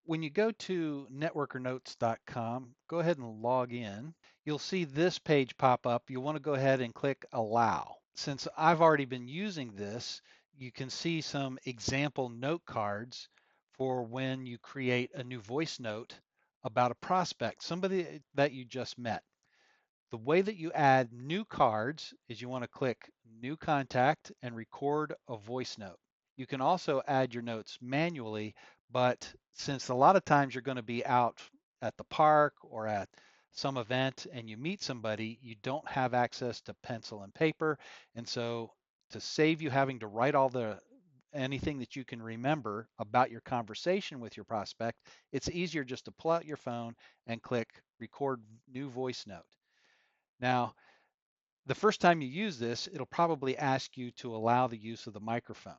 When you go to NetworkerNotes.com, go ahead and log in. You'll see this page pop up. You'll want to go ahead and click Allow. Since I've already been using this, you can see some example note cards for when you create a new voice note about a prospect, somebody that you just met. The way that you add new cards is you want to click New Contact and record a voice note. You can also add your notes manually, but since a lot of times you're going to be out at the park or at some event and you meet somebody, you don't have access to pencil and paper. And so to save you having to write anything that you can remember about your conversation with your prospect, it's easier just to pull out your phone and click record new voice note. Now, the first time you use this, it'll probably ask you to allow the use of the microphone.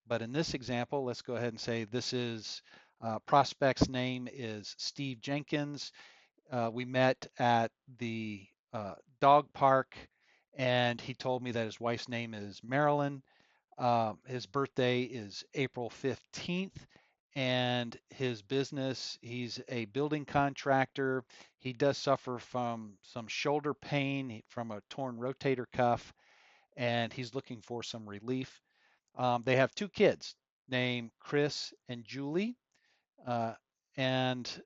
But in this example, let's go ahead and say this is prospect's name is Steve Jenkins. We met at the dog park, and he told me that his wife's name is Marilyn. His birthday is April 15th, and his business, he's a building contractor. He does suffer from some shoulder pain from a torn rotator cuff, and he's looking for some relief. They have two kids named Chris and Julie, uh, and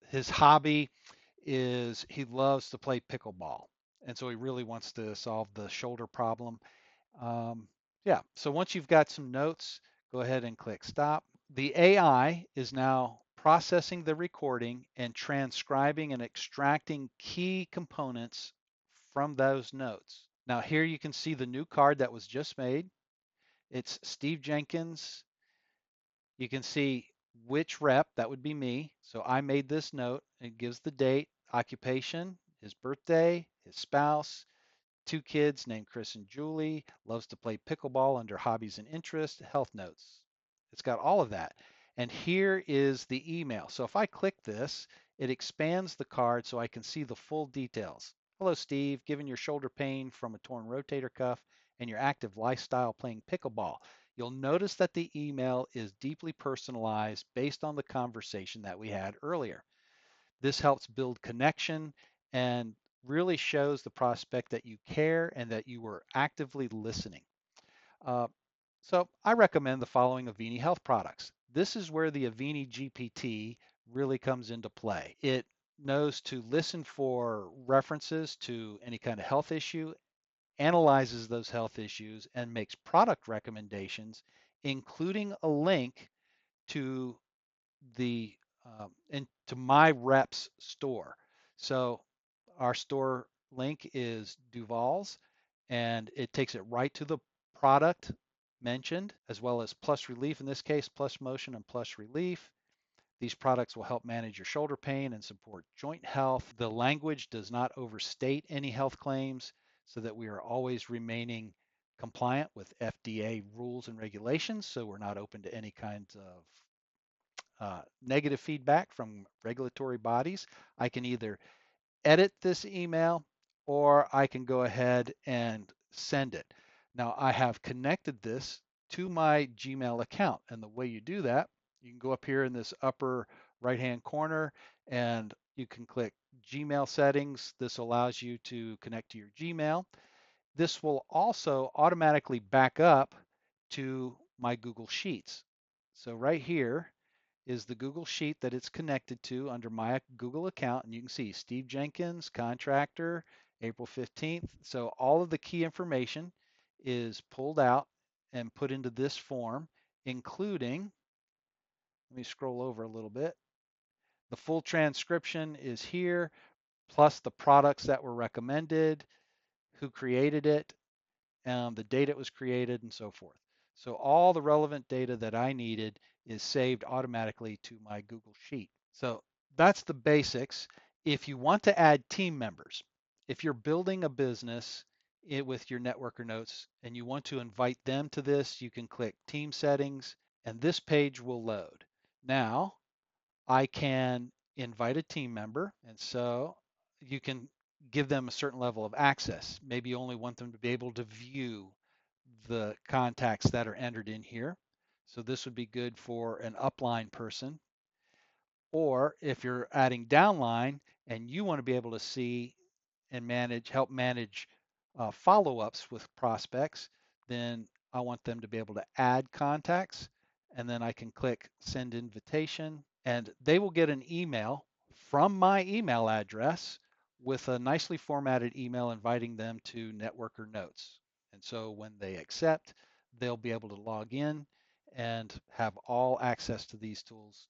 his hobby is he loves to play pickleball. And so he really wants to solve the shoulder problem. Um, yeah, so once you've got some notes, go ahead and click stop. The AI is now processing the recording and transcribing and extracting key components from those notes. Now here you can see the new card that was just made. It's Steve Jenkins. You can see which rep, that would be me. So I made this note. It gives the date, occupation, his birthday, his spouse, two kids named Chris and Julie, loves to play pickleball under hobbies and interests, health notes. It's got all of that. And here is the email. So if I click this, it expands the card so I can see the full details. Hello, Steve. Given your shoulder pain from a torn rotator cuff and your active lifestyle playing pickleball, you'll notice that the email is deeply personalized based on the conversation that we had earlier. This helps build connection and really shows the prospect that you care and that you were actively listening. Uh, so I recommend the following Avini Health products. This is where the Avini GPT really comes into play. It knows to listen for references to any kind of health issue, analyzes those health issues, and makes product recommendations, including a link to the into my reps store. So our store link is Duval's, and it takes it right to the product mentioned, as well as Plus Relief, in this case, Plus Motion and Plus Relief. These products will help manage your shoulder pain and support joint health. The language does not overstate any health claims so that we are always remaining compliant with FDA rules and regulations. So we're not open to any kinds of negative feedback from regulatory bodies. I can either edit this email or I can go ahead and send it. Now I have connected this to my Gmail account, and the way you do that, you can go up here in this upper right hand corner and you can click Gmail settings. This allows you to connect to your Gmail. This will also automatically back up to my Google Sheets. So right here is the Google Sheet that it's connected to under my Google account. And you can see Steve Jenkins, contractor, April 15th. So all of the key information is pulled out and put into this form, including, let me scroll over a little bit. The full transcription is here, plus the products that were recommended, who created it, the date it was created, and so forth. So all the relevant data that I needed is saved automatically to my Google Sheet. So that's the basics. If you want to add team members, if you're building a business with your networker notes and you want to invite them to this, you can click team settings and this page will load. Now I can invite a team member, and so you can give them a certain level of access. Maybe you only want them to be able to view the contacts that are entered in here. So this would be good for an upline person. Or if you're adding downline and you want to be able to see and help manage follow-ups with prospects, then I want them to be able to add contacts, and then I can click send invitation, and they will get an email from my email address with a nicely formatted email inviting them to Networker Notes. And so when they accept, they'll be able to log in and have all access to these tools